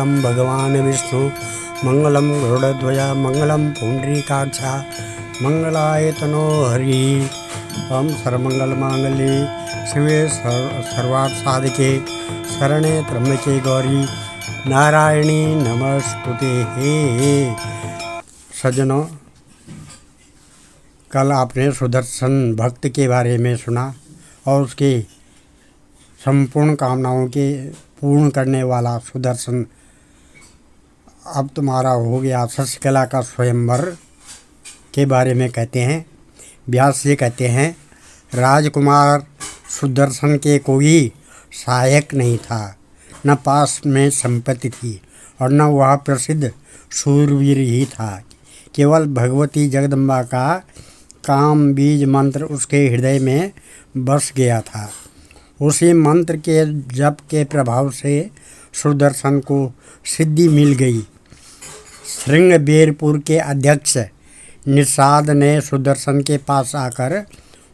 मंगलम भगवान विष्णु मंगलम गरुड़ध्वज मंगलम पुंडरीकाक्षा मंगलाय तनो हरि। ओम सर्वमंगल मांगल्ये शिवे सर्वार्थ साधके शरणे त्र्यंबके गौरी नारायणी नमस्तुते। सज्जनों, कल आपने सुदर्शन भक्त के बारे में सुना और उसके संपूर्ण कामनाओं के पूर्ण करने वाला सुदर्शन अब तुम्हारा हो गया। शशिकला का स्वयंवर के बारे में कहते हैं। व्यास जी कहते हैं, राजकुमार सुदर्शन के कोई सहायक नहीं था, न पास में संपत्ति थी और न वह प्रसिद्ध शूरवीर ही था। केवल भगवती जगदम्बा का काम बीज मंत्र उसके हृदय में बस गया था। उसी मंत्र के जप के प्रभाव से सुदर्शन को सिद्धि मिल गई। श्रृंगबेरपुर के अध्यक्ष निषाद ने सुदर्शन के पास आकर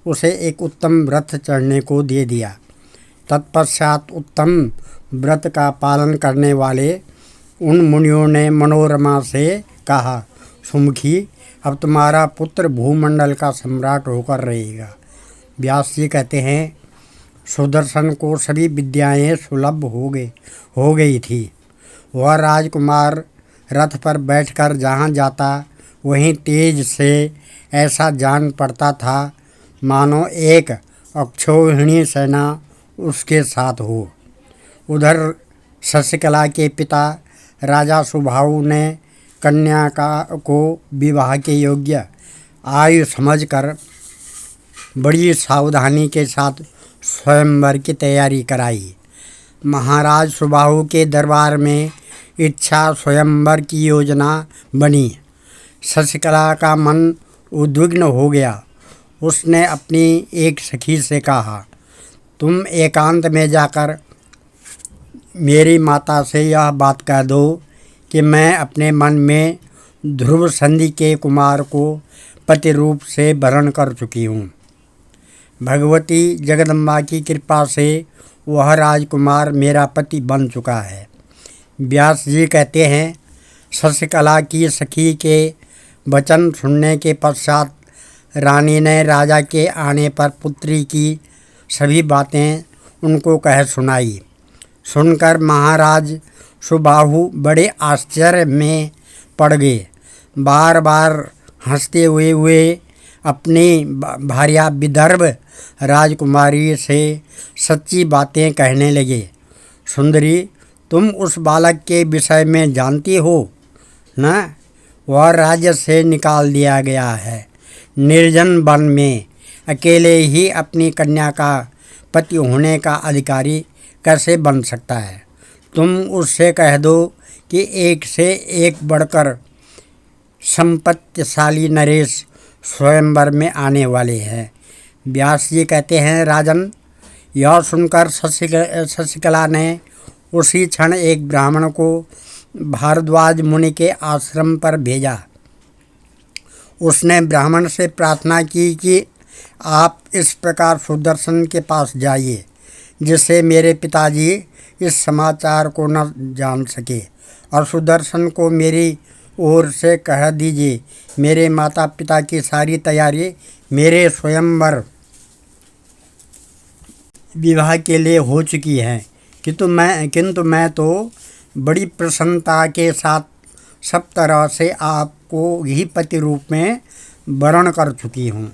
उसे एक उत्तम व्रत चढ़ने को दे दिया। तत्पश्चात उत्तम व्रत का पालन करने वाले उन मुनियों ने मनोरमा से कहा, सुमुखी, अब तुम्हारा पुत्र भूमंडल का सम्राट होकर रहेगा। व्यास जी कहते हैं, सुदर्शन को सभी विद्याएं सुलभ हो गई थी। वह राजकुमार रथ पर बैठकर जहाँ जाता वहीं तेज से ऐसा जान पड़ता था मानो एक अक्षौहिणी सेना उसके साथ हो। उधर शशिकला के पिता राजा सुबाहु ने कन्या को विवाह के योग्य आयु समझकर बड़ी सावधानी के साथ स्वयंवर की तैयारी कराई। महाराज सुबाहु के दरबार में इच्छा स्वयंवर की योजना बनी। शशिकला का मन उद्विग्न हो गया। उसने अपनी एक सखी से कहा, तुम एकांत में जाकर मेरी माता से यह बात कह दो कि मैं अपने मन में ध्रुव संधि के कुमार को पति रूप से वरण कर चुकी हूँ। भगवती जगदम्बा की कृपा से वह राजकुमार मेरा पति बन चुका है। व्यास जी कहते हैं, शशिकला की सखी के वचन सुनने के पश्चात रानी ने राजा के आने पर पुत्री की सभी बातें उनको कह सुनाई। सुनकर महाराज सुबाहु बड़े आश्चर्य में पड़ गए। बार बार हंसते हुए अपनी भार्या विदर्भ राजकुमारी से सच्ची बातें कहने लगे। सुंदरी, तुम उस बालक के विषय में जानती हो न? वह राज्य से निकाल दिया गया है। निर्जन वन में अकेले ही अपनी कन्या का पति होने का अधिकारी कैसे बन सकता है? तुम उससे कह दो कि एक से एक बढ़कर संपत्तिशाली नरेश स्वयंवर में आने वाले हैं। व्यास जी कहते हैं, राजन, यह सुनकर शशिकला ने उसी क्षण एक ब्राह्मण को भारद्वाज मुनि के आश्रम पर भेजा। उसने ब्राह्मण से प्रार्थना की कि आप इस प्रकार सुदर्शन के पास जाइए जिससे मेरे पिताजी इस समाचार को न जान सके, और सुदर्शन को मेरी ओर से कह दीजिए, मेरे माता पिता की सारी तैयारी मेरे स्वयंवर विवाह के लिए हो चुकी है, किंतु मैं तो बड़ी प्रसन्नता के साथ सब तरह से आपको ही पति रूप में वरण कर चुकी हूँ।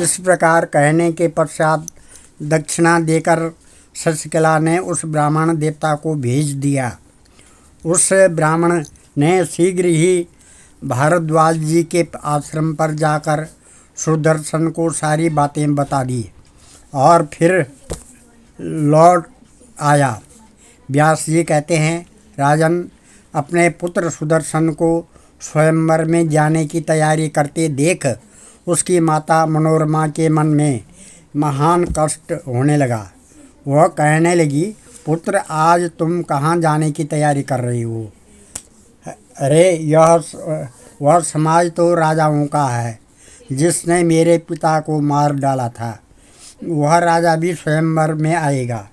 इस प्रकार कहने के पश्चात दक्षिणा देकर शशिकला ने उस ब्राह्मण देवता को भेज दिया। उस ब्राह्मण ने शीघ्र ही भारद्वाज जी के आश्रम पर जाकर सुदर्शन को सारी बातें बता दी और फिर लौट आया। व्यास जी कहते हैं, राजन, अपने पुत्र सुदर्शन को स्वयंवर में जाने की तैयारी करते देख उसकी माता मनोरमा के मन में महान कष्ट होने लगा। वह कहने लगी, पुत्र, आज तुम कहाँ जाने की तैयारी कर रही हो? अरे, वह समाज तो राजाओं का है जिसने मेरे पिता को मार डाला था। वह राजा भी स्वयंवर में आएगा।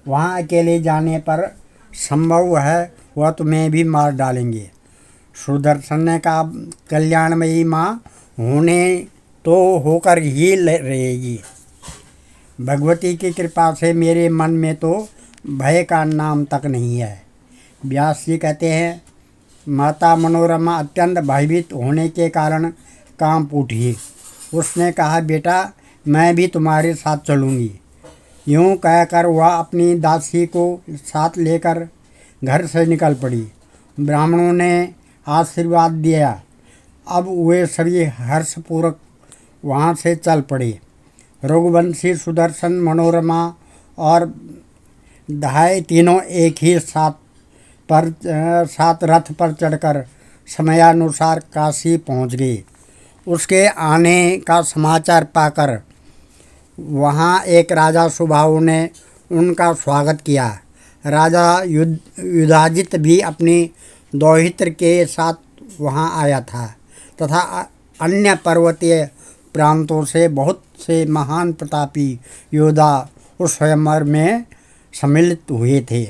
वहाँ अकेले जाने पर संभव है वह तुम्हें भी मार डालेंगे। सुदर्शन ने कहा, कल्याणमयी माँ होने तो होकर ही रहेगी। भगवती की कृपा से मेरे मन में तो भय का नाम तक नहीं है। व्यास जी कहते हैं, माता मनोरमा अत्यंत भयभीत होने के कारण कांप उठी। उसने कहा, बेटा मैं भी तुम्हारे साथ चलूँगी। यूँ कहकर वह अपनी दासी को साथ लेकर घर से निकल पड़ी। ब्राह्मणों ने आशीर्वाद दिया। अब वे सभी हर्षपूर्वक वहाँ से चल पड़े। रघुवंशी, सुदर्शन, मनोरमा और धाय तीनों एक ही साथ रथ पर चढ़कर समयानुसार काशी पहुँच गए। उसके आने का समाचार पाकर वहाँ एक राजा सुबाहु ने उनका स्वागत किया। राजा युधाजित भी अपनी दौहित्र के साथ वहाँ आया था तथा अन्य पर्वतीय प्रांतों से बहुत से महान प्रतापी योद्धा उस स्वयंवर में सम्मिलित हुए थे।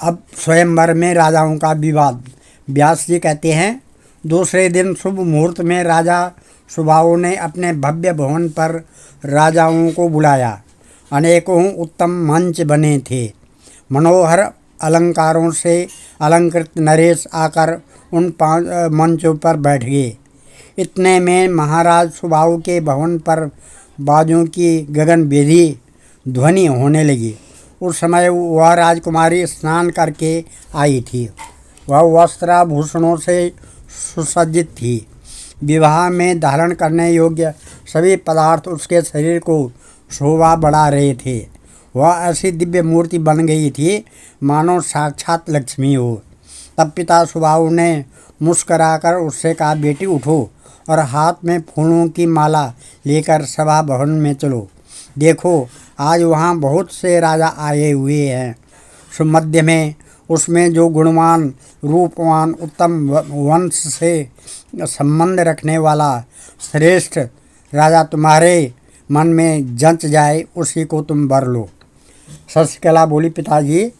अब स्वयंवर में राजाओं का विवाद। व्यास जी कहते हैं, दूसरे दिन शुभ मुहूर्त में राजा सुबाहु ने अपने भव्य भवन पर राजाओं को बुलाया। अनेकों उत्तम मंच बने थे। मनोहर अलंकारों से अलंकृत नरेश आकर उन मंचों पर बैठ गए। इतने में महाराज सुबाहु के भवन पर बाजों की गगनभेदी ध्वनि होने लगी। उस समय वह राजकुमारी स्नान करके आई थी। वह वस्त्राभूषणों से सुसज्जित थी। विवाह में धारण करने योग्य सभी पदार्थ उसके शरीर को शोभा बढ़ा रहे थे। वह ऐसी दिव्य मूर्ति बन गई थी मानो साक्षात लक्ष्मी हो। तब पिता सुबाहु ने मुस्कराकर उससे कहा, बेटी उठो और हाथ में फूलों की माला लेकर सभा भवन में चलो। देखो, आज वहाँ बहुत से राजा आए हुए हैं। सुमध्य में उसमें जो गुणवान, रूपवान, उत्तम वंश से संबंध रखने वाला श्रेष्ठ राजा तुम्हारे मन में जंच जाए, उसी को तुम वर लो। शशिकला बोली, पिताजी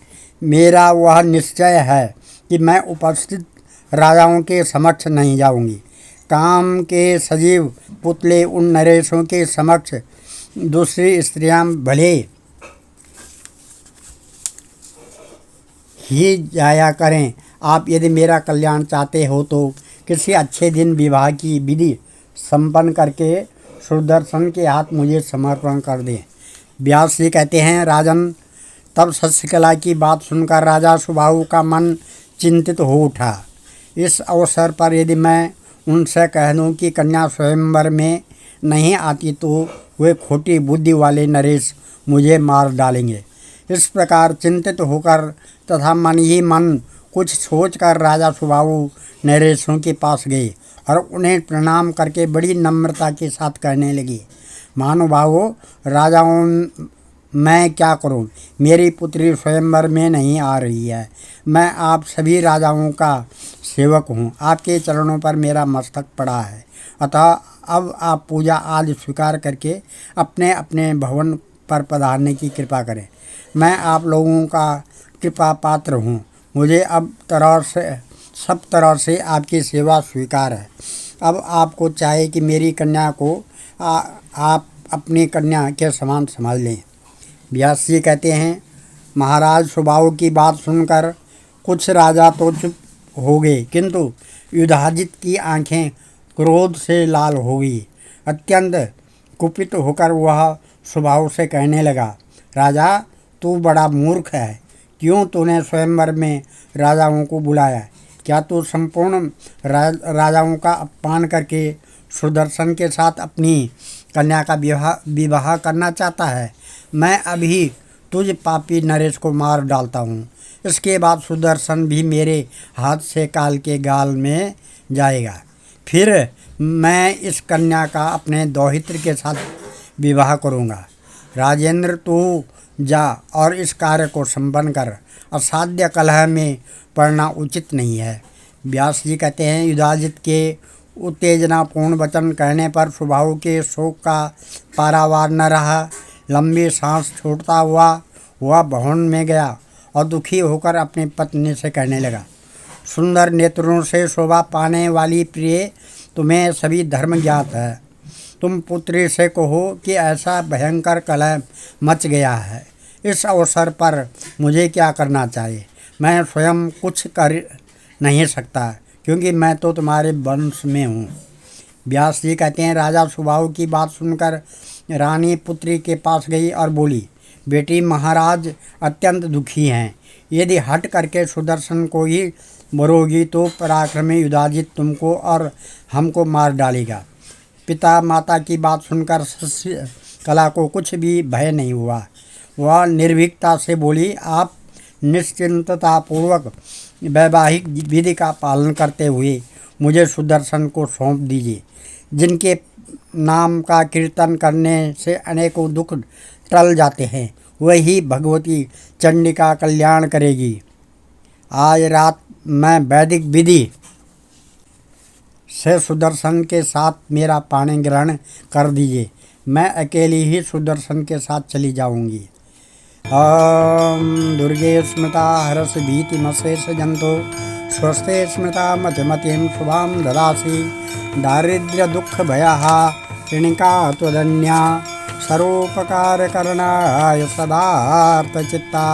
मेरा वह निश्चय है कि मैं उपस्थित राजाओं के समक्ष नहीं जाऊंगी। काम के सजीव पुतले उन नरेशों के समक्ष दूसरी स्त्रियां भले ही जाया करें। आप यदि मेरा कल्याण चाहते हो तो किसी अच्छे दिन विवाह की विधि संपन्न करके सुदर्शन के हाथ मुझे समर्पण कर दें। व्यास जी कहते हैं, राजन, तब शशिकला की बात सुनकर राजा सुबाहु का मन चिंतित हो उठा। इस अवसर पर यदि मैं उनसे कह दूं कि कन्या स्वयंवर में नहीं आती तो वे खोटी बुद्धि वाले नरेश मुझे मार डालेंगे। इस प्रकार चिंतित होकर तथा मन ही मन कुछ सोचकर राजा सुबाहु नरेशों के पास गए और उन्हें प्रणाम करके बड़ी नम्रता के साथ कहने लगे, महानुभावों, राजाओं, मैं क्या करूं? मेरी पुत्री स्वयंवर में नहीं आ रही है। मैं आप सभी राजाओं का सेवक हूं। आपके चरणों पर मेरा मस्तक पड़ा है। अतः अब आप पूजा आदि स्वीकार करके अपने अपने भवन पर पधारने की कृपा करें। मैं आप लोगों का कृपा पात्र हूँ। मुझे अब सब तरह से आपकी सेवा स्वीकार है। अब आपको चाहे कि मेरी कन्या को आप अपनी कन्या के समान समझ लें। व्यास जी कहते हैं, महाराज सुबाहु की बात सुनकर कुछ राजा तो चुप हो गए, किंतु युधाजित की आंखें क्रोध से लाल हो गई। अत्यंत कुपित होकर वह सुबाहु से कहने लगा, राजा, तू बड़ा मूर्ख है। क्यों तूने स्वयंवर में राजाओं को बुलाया? क्या तू संपूर्ण राजाओं का अपमान करके सुदर्शन के साथ अपनी कन्या का विवाह करना चाहता है? मैं अभी तुझ पापी नरेश को मार डालता हूँ। इसके बाद सुदर्शन भी मेरे हाथ से काल के गाल में जाएगा। फिर मैं इस कन्या का अपने दौहित्र के साथ विवाह करूँगा। राजेंद्र, तू जा और इस कार्य को संपन्न कर। असाध्य कलह में पड़ना उचित नहीं है। व्यास जी कहते हैं, युधाजित के उत्तेजनापूर्ण वचन कहने पर सुबाहु के शोक का पारावार न रहा। लंबी सांस छोड़ता हुआ वह भवन में गया और दुखी होकर अपनी पत्नी से कहने लगा, सुंदर नेत्रों से शोभा पाने वाली प्रिय, तुम्हें सभी धर्म ज्ञात है। तुम पुत्री से कहो कि ऐसा भयंकर कलह मच गया है। इस अवसर पर मुझे क्या करना चाहिए? मैं स्वयं कुछ कर नहीं सकता, क्योंकि मैं तो तुम्हारे वंश में हूँ। व्यास जी कहते हैं, राजा सुबाहु की बात सुनकर रानी पुत्री के पास गई और बोली, बेटी, महाराज अत्यंत दुखी हैं। यदि हट करके सुदर्शन को ही मरोगी तो पराक्रमी युधाजित तुमको और हमको मार डालेगा। पिता माता की बात सुनकर कला को कुछ भी भय नहीं हुआ। वह निर्भीकता से बोली, आप निश्चिंततापूर्वक वैवाहिक विधि का पालन करते हुए मुझे सुदर्शन को सौंप दीजिए, जिनके नाम का कीर्तन करने से अनेकों दुख टल जाते हैं। वही भगवती चंडिका कल्याण करेगी। आज रात मैं वैदिक विधि से सुदर्शन के साथ मेरा पाणी ग्रहण कर दीजिए। मैं अकेली ही सुदर्शन के साथ चली जाऊंगी। ओम दुर्गे स्मृता हरस भीतिमशेष जंतो स्वस्थे स्मृता मतिमतिं शुभां ददासि। दारिद्र्य दुख भयहा ऋणिका त्वदन्या सर्वोपकार करणाय सदार्थ चित्ता।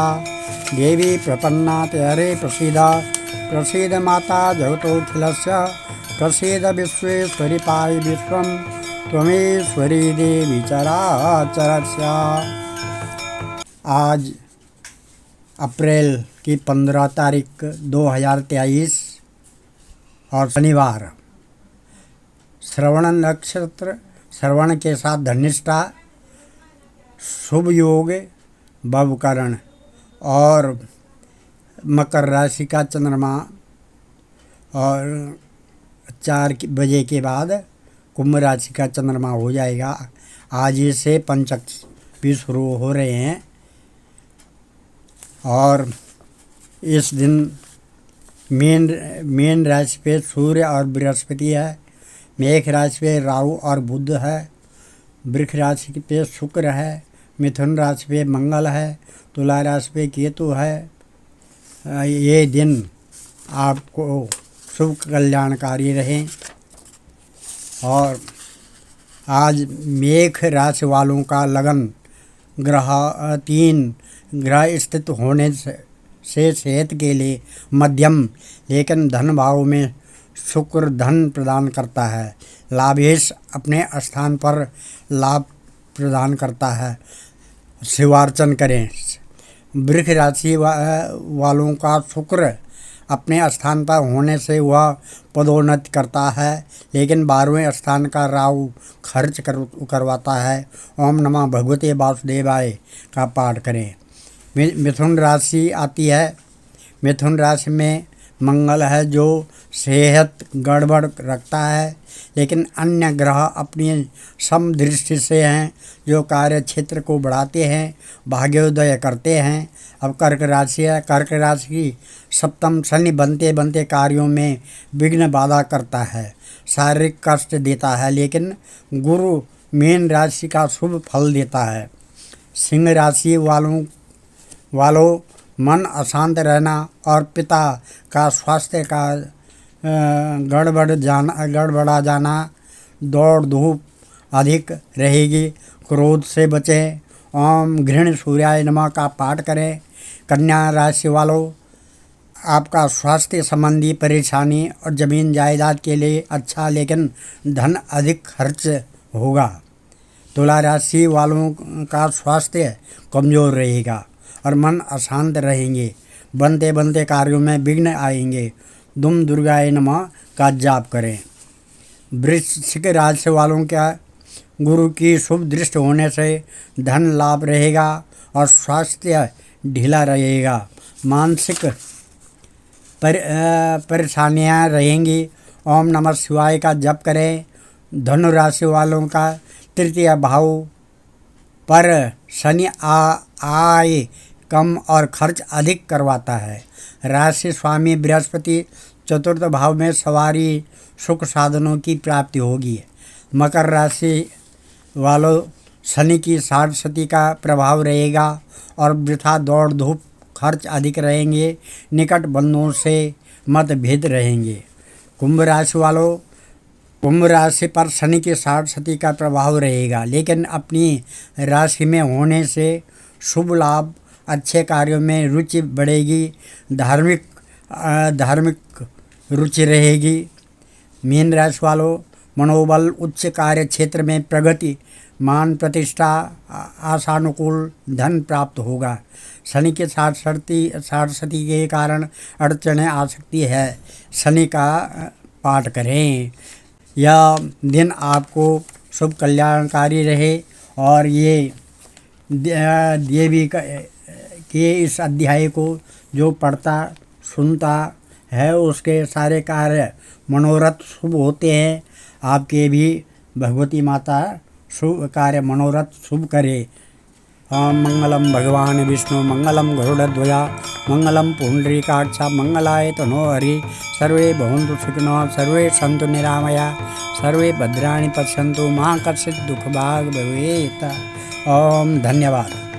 देवी प्रपन्ना ते हरे प्रसीद माता जगतोऽखिलस्य। प्रसीद विश्वेश्वरी पाहि विश्वं त्वमेश्वरी देवी चराचरस्य। आज अप्रैल की 15 तारीख 2023 और शनिवार, श्रवण नक्षत्र, श्रवण के साथ धनिष्ठा, शुभ योग भवकरण और मकर राशि का चंद्रमा, और 4 बजे के बाद कुंभ राशि का चंद्रमा हो जाएगा। आज ही से पंचक भी शुरू हो रहे हैं और इस दिन मीन राशि पे सूर्य और बृहस्पति है। मेष राशि पे राहु और बुध है। वृष राशि पे शुक्र है। मिथुन राशि पे मंगल है। तुला राशि पे केतु है। ये दिन आपको शुभ कल्याणकारी रहें। और आज मेष राशि वालों का लगन ग्रह 3 ग्रह स्थित होने से सेहत के लिए मध्यम, लेकिन धन भाव में शुक्र धन प्रदान करता है। लाभेश अपने स्थान पर लाभ प्रदान करता है। शिवार्चन करें। वृष राशि वालों का शुक्र अपने स्थान पर होने से वह पदोन्नति करता है, लेकिन 12वें स्थान का राहु खर्च करवाता है। ओम नमः भगवते वासुदेवाय का पाठ करें। मिथुन राशि आती है। मिथुन राशि में मंगल है जो सेहत गड़बड़ रखता है, लेकिन अन्य ग्रह अपनी समदृष्टि से हैं जो कार्य क्षेत्र को बढ़ाते हैं, भाग्योदय करते हैं। अब कर्क राशि है। कर्क राशि की सप्तम शनि बनते बनते कार्यों में विघ्न बाधा करता है, शारीरिक कष्ट देता है, लेकिन गुरु मीन राशि का शुभ फल देता है। सिंह राशि वालों मन अशांत रहना और पिता का स्वास्थ्य का गड़बड़ा जाना, दौड़ धूप अधिक रहेगी। क्रोध से बचें। ओम घृण सूर्याय नमः का पाठ करें। कन्या राशि वालों, आपका स्वास्थ्य संबंधी परेशानी और ज़मीन जायदाद के लिए अच्छा, लेकिन धन अधिक खर्च होगा। तुला राशि वालों का स्वास्थ्य कमज़ोर रहेगा और मन अशांत रहेंगे। बनते बनते कार्यों में विघ्न आएंगे। दुम दुर्गाय नमः का जाप करें। वृश्चिक राशि वालों का गुरु की शुभ दृष्टि होने से धन लाभ रहेगा और स्वास्थ्य ढीला रहेगा। मानसिक परेशानियां रहेंगी। ओम नमः शिवाय का जप करें। धनु राशि वालों का तृतीय भाव पर शनि आय कम और खर्च अधिक करवाता है। राशि स्वामी बृहस्पति चतुर्थ भाव में सवारी सुख साधनों की प्राप्ति होगी। मकर राशि वालों, शनि की साढ़सती का प्रभाव रहेगा और वृथा दौड़ धूप खर्च अधिक रहेंगे। निकट बंधुओं से मतभेद रहेंगे। कुंभ राशि वालों, कुंभ राशि पर शनि की साढ़सती का प्रभाव रहेगा, लेकिन अपनी राशि में होने से शुभ लाभ, अच्छे कार्यों में रुचि बढ़ेगी। धार्मिक रुचि रहेगी। मीन राशि वालों, मनोबल उच्च, कार्य क्षेत्र में प्रगति, मान प्रतिष्ठा, आशानुकूल धन प्राप्त होगा। शनि के साढ़सती के कारण अड़चनें आ सकती है। शनि का पाठ करें। यह दिन आपको शुभ कल्याणकारी रहे और ये देवी के इस अध्याय को जो पढ़ता सुनता है उसके सारे कार्य मनोरथ शुभ होते हैं। आपके भी भगवती माता शुभ कार्य मनोरथ शुभ करे। मंगलम भगवान विष्णु, मंगलम गरुड़ध्वजा, मंगलम पुंडरीकाक्ष, मंगलाय तनोहरि। सर्वे भवन्तु सुखिनः, सर्वे सन्तु निरामया, सर्वे भद्राणि पश्यन्तु, मा कश्चित् दुःखभाग् भवेत्। ओम धन्यवाद।